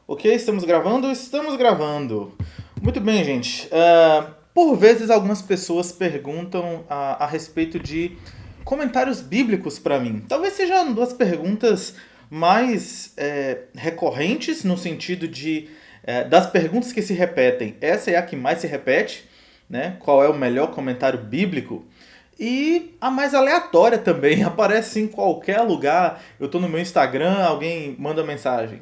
Ok, estamos gravando? Estamos gravando. Muito bem, gente. Por vezes algumas pessoas perguntam a respeito de comentários bíblicos para mim. Talvez sejam uma das perguntas mais recorrentes no sentido de das perguntas que se repetem. Essa é a que mais se repete, né? Qual é o melhor comentário bíblico? E a mais aleatória também, aparece em qualquer lugar. Eu tô no meu Instagram, alguém manda mensagem.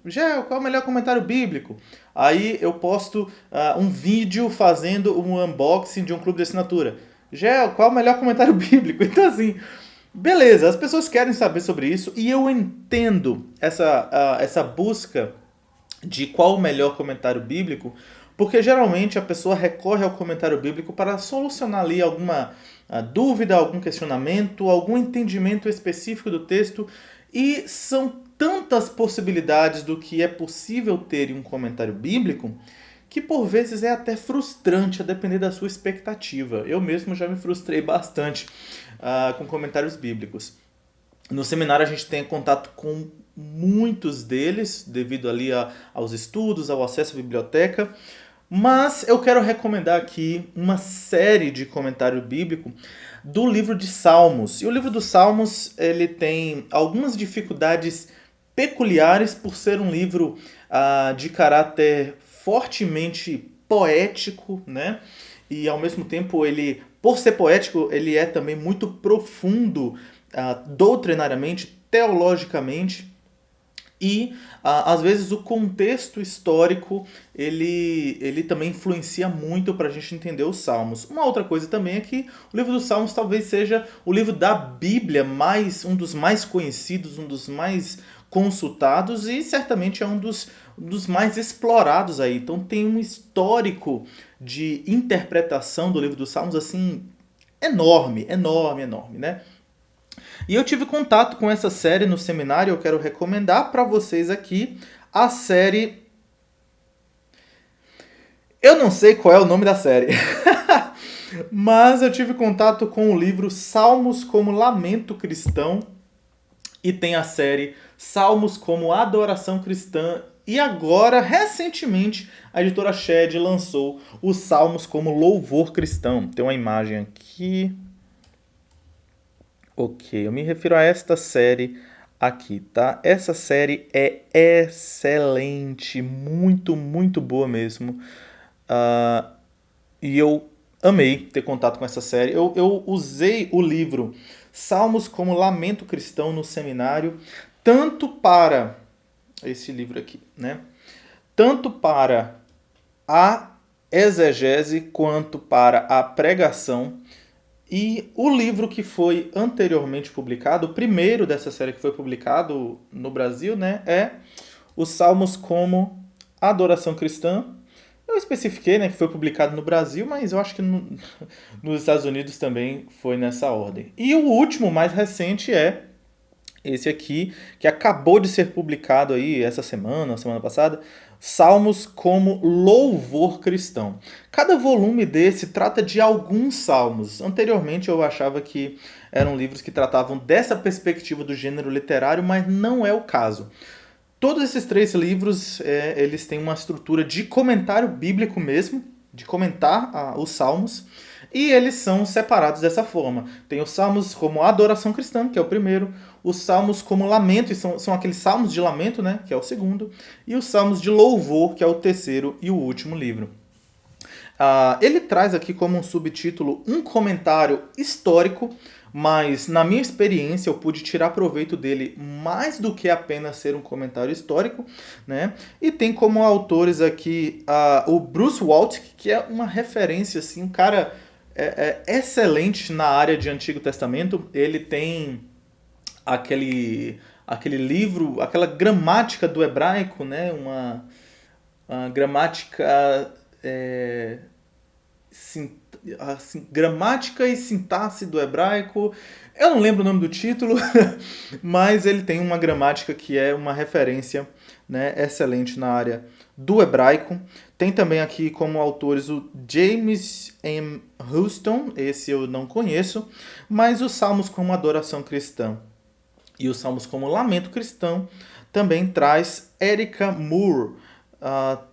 Gel, qual é o melhor comentário bíblico? Aí eu posto um vídeo fazendo um unboxing de um clube de assinatura. Gel, qual é o melhor comentário bíblico? Então assim, beleza, as pessoas querem saber sobre isso e eu entendo essa busca de qual o melhor comentário bíblico, porque geralmente a pessoa recorre ao comentário bíblico para solucionar ali alguma dúvida, algum questionamento, algum entendimento específico do texto, e são tantas possibilidades do que é possível ter em um comentário bíblico que por vezes é até frustrante a depender da sua expectativa. Eu mesmo já me frustrei bastante com comentários bíblicos. No seminário a gente tem contato com muitos deles, devido ali aos estudos, ao acesso à biblioteca, mas eu quero recomendar aqui uma série de comentário bíblico do livro de Salmos. E o livro dos Salmos, ele tem algumas dificuldades peculiares por ser um livro de caráter fortemente poético, né? E ao mesmo tempo ele, por ser poético, ele é também muito profundo doutrinariamente, teologicamente, e às vezes o contexto histórico ele também influencia muito para a gente entender os Salmos. Uma outra coisa também é que o livro dos Salmos talvez seja o livro da Bíblia um dos mais conhecidos, um dos mais consultados e certamente é um dos mais explorados aí. Então tem um histórico de interpretação do livro dos Salmos assim enorme, enorme, enorme, né? E eu tive contato com essa série no seminário, eu quero recomendar para vocês aqui a série. Eu não sei qual é o nome da série, mas eu tive contato com o livro Salmos como Lamento Cristão e tem a série Salmos como Adoração Cristã. E agora, recentemente, a editora Shed lançou os Salmos como Louvor Cristão. Tem uma imagem aqui. Ok, eu me refiro a esta série aqui, tá? Essa série é excelente, muito, muito boa mesmo. Ah, e eu amei ter contato com essa série. Eu usei o livro Salmos como Lamento Cristão no seminário, tanto para esse livro aqui, né? Tanto para a exegese quanto para a pregação. E o livro que foi anteriormente publicado, o primeiro dessa série que foi publicado no Brasil, né, é Os Salmos como Adoração Cristã. Eu especifiquei, né, que foi publicado no Brasil, mas eu acho que nos Estados Unidos também foi nessa ordem. E o último, mais recente, é esse aqui, que acabou de ser publicado aí essa semana passada, Salmos como Louvor Cristão. Cada volume desse trata de alguns salmos. Anteriormente eu achava que eram livros que tratavam dessa perspectiva do gênero literário, mas não é o caso. Todos esses três livros, eles têm uma estrutura de comentário bíblico mesmo, de comentar os salmos, e eles são separados dessa forma. Tem os salmos como adoração cristã, que é o primeiro, os salmos como lamento, e são aqueles salmos de lamento, né, que é o segundo, e os salmos de louvor, que é o terceiro e o último livro. Ele traz aqui como um subtítulo um comentário histórico, mas na minha experiência eu pude tirar proveito dele mais do que apenas ser um comentário histórico, né? E tem como autores aqui o Bruce Waltke, que é uma referência, assim, um cara excelente na área de Antigo Testamento. Ele tem aquele livro, aquela gramática do hebraico, né? Uma gramática assim, gramática e sintaxe do hebraico. Eu não lembro o nome do título, mas ele tem uma gramática que é uma referência, né, excelente na área do hebraico. Tem também aqui como autores o James M. Houston, esse eu não conheço, mas os Salmos como Adoração Cristã. E os Salmos como Lamento Cristão também traz Erica Moore,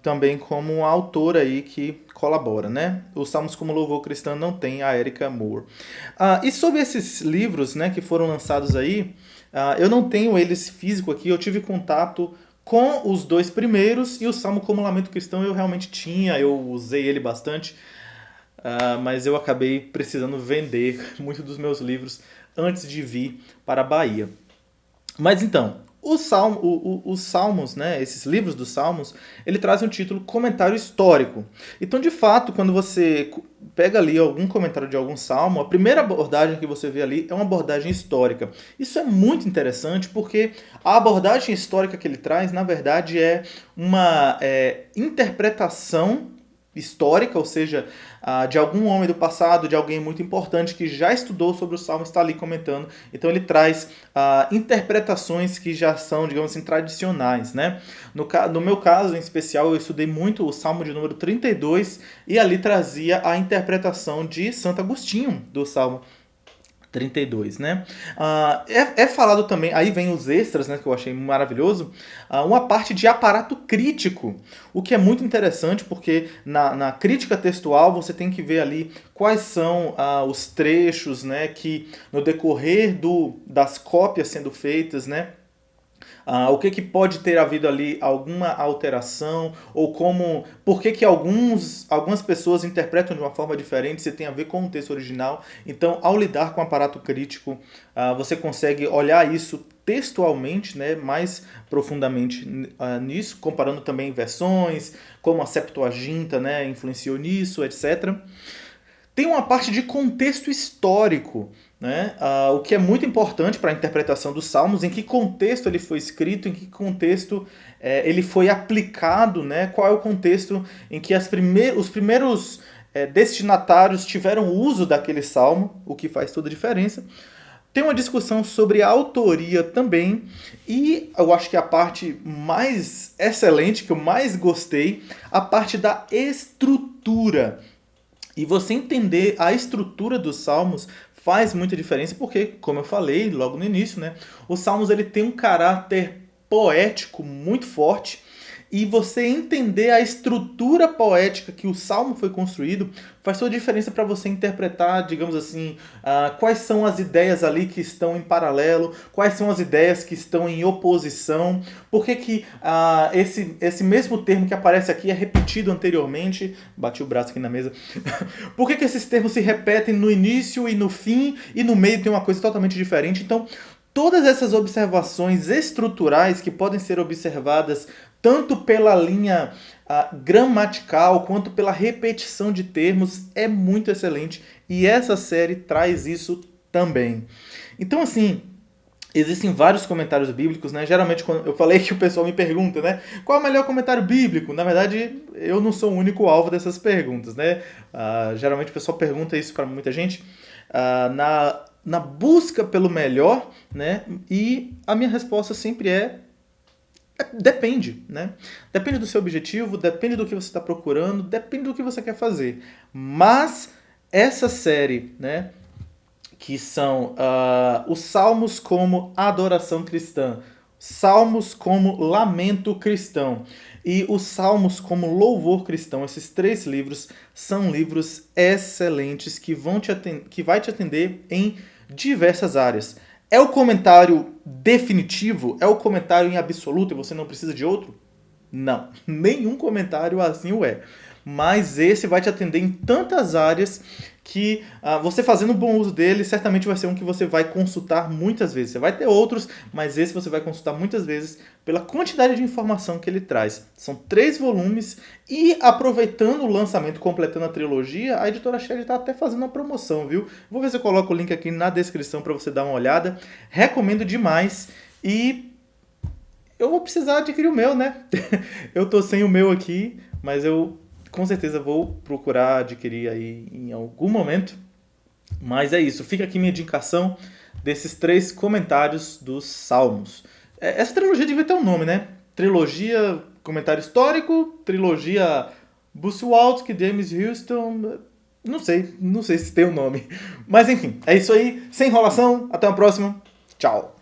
também como uma autora aí que colabora, né? Os Salmos como Louvor Cristão não tem a Erica Moore. E sobre esses livros, né, que foram lançados aí, eu não tenho eles físico aqui, eu tive contato com os dois primeiros, e o Salmo como Lamento Cristão eu realmente tinha, eu usei ele bastante, mas eu acabei precisando vender muitos dos meus livros antes de vir para a Bahia. Mas então, os Salmos, né, esses livros dos Salmos, ele traz um título Comentário Histórico. Então, de fato, quando você pega ali algum comentário de algum salmo, a primeira abordagem que você vê ali é uma abordagem histórica. Isso é muito interessante porque a abordagem histórica que ele traz, na verdade, é uma interpretação histórica, ou seja, de algum homem do passado, de alguém muito importante que já estudou sobre o Salmo, está ali comentando. Então ele traz interpretações que já são, digamos assim, tradicionais, né? No meu caso, em especial, eu estudei muito o Salmo de número 32 e ali trazia a interpretação de Santo Agostinho do Salmo 32, né? É falado também, aí vem os extras, né, que eu achei maravilhoso, uma parte de aparato crítico, o que é muito interessante porque na crítica textual você tem que ver ali quais são os trechos, né, que no decorrer das cópias sendo feitas, né, o que pode ter havido ali alguma alteração, ou por que algumas pessoas interpretam de uma forma diferente, se tem a ver com o texto original. Então, ao lidar com o aparato crítico, você consegue olhar isso textualmente, né, mais profundamente nisso, comparando também versões, como a Septuaginta, né, influenciou nisso, etc. Tem uma parte de contexto histórico, né? O que é muito importante para a interpretação dos Salmos, em que contexto ele foi escrito, em que contexto ele foi aplicado, né? Qual é o contexto em que os primeiros destinatários tiveram uso daquele salmo, o que faz toda a diferença. Tem uma discussão sobre a autoria também, e eu acho que a parte mais excelente, que eu mais gostei, a parte da estrutura. E você entender a estrutura dos salmos faz muita diferença, porque, como eu falei logo no início, né, os salmos ele tem um caráter poético muito forte, e você entender a estrutura poética que o salmo foi construído faz toda a diferença para você interpretar, digamos assim, quais são as ideias ali que estão em paralelo, quais são as ideias que estão em oposição, por que esse mesmo termo que aparece aqui é repetido anteriormente, bati o braço aqui na mesa, por que esses termos se repetem no início e no fim, e no meio tem uma coisa totalmente diferente. Então, todas essas observações estruturais que podem ser observadas tanto pela linha gramatical quanto pela repetição de termos é muito excelente, e essa série traz isso também. Então, assim, existem vários comentários bíblicos, né? Geralmente, quando eu falei que o pessoal me pergunta, né? Qual é o melhor comentário bíblico? Na verdade, eu não sou o único alvo dessas perguntas, né? Geralmente o pessoal pergunta isso para muita gente na busca pelo melhor, né? E a minha resposta sempre depende, né? Depende do seu objetivo, depende do que você está procurando, depende do que você quer fazer. Mas essa série, né, que são os salmos como adoração cristã, salmos como lamento cristão e os salmos como louvor cristão, esses 3 livros são livros excelentes que vai te atender em diversas áreas. É o comentário definitivo? É o comentário em absoluto e você não precisa de outro? Não, nenhum comentário assim o é. Mas esse vai te atender em tantas áreas que você fazendo bom uso dele, certamente vai ser um que você vai consultar muitas vezes. Você vai ter outros, mas esse você vai consultar muitas vezes pela quantidade de informação que ele traz. São 3 volumes e, aproveitando o lançamento, completando a trilogia, a editora Shed está até fazendo uma promoção, viu? Vou ver se eu coloco o link aqui na descrição para você dar uma olhada. Recomendo demais e eu vou precisar adquirir o meu, né? Eu tô sem o meu aqui, mas eu com certeza vou procurar adquirir aí em algum momento. Mas é isso, fica aqui minha indicação desses 3 comentários dos Salmos. Essa trilogia devia ter um nome, né? Trilogia Comentário Histórico, Trilogia Bushwald, que James Houston... Não sei se tem um nome. Mas enfim, é isso aí. Sem enrolação, até a próxima. Tchau.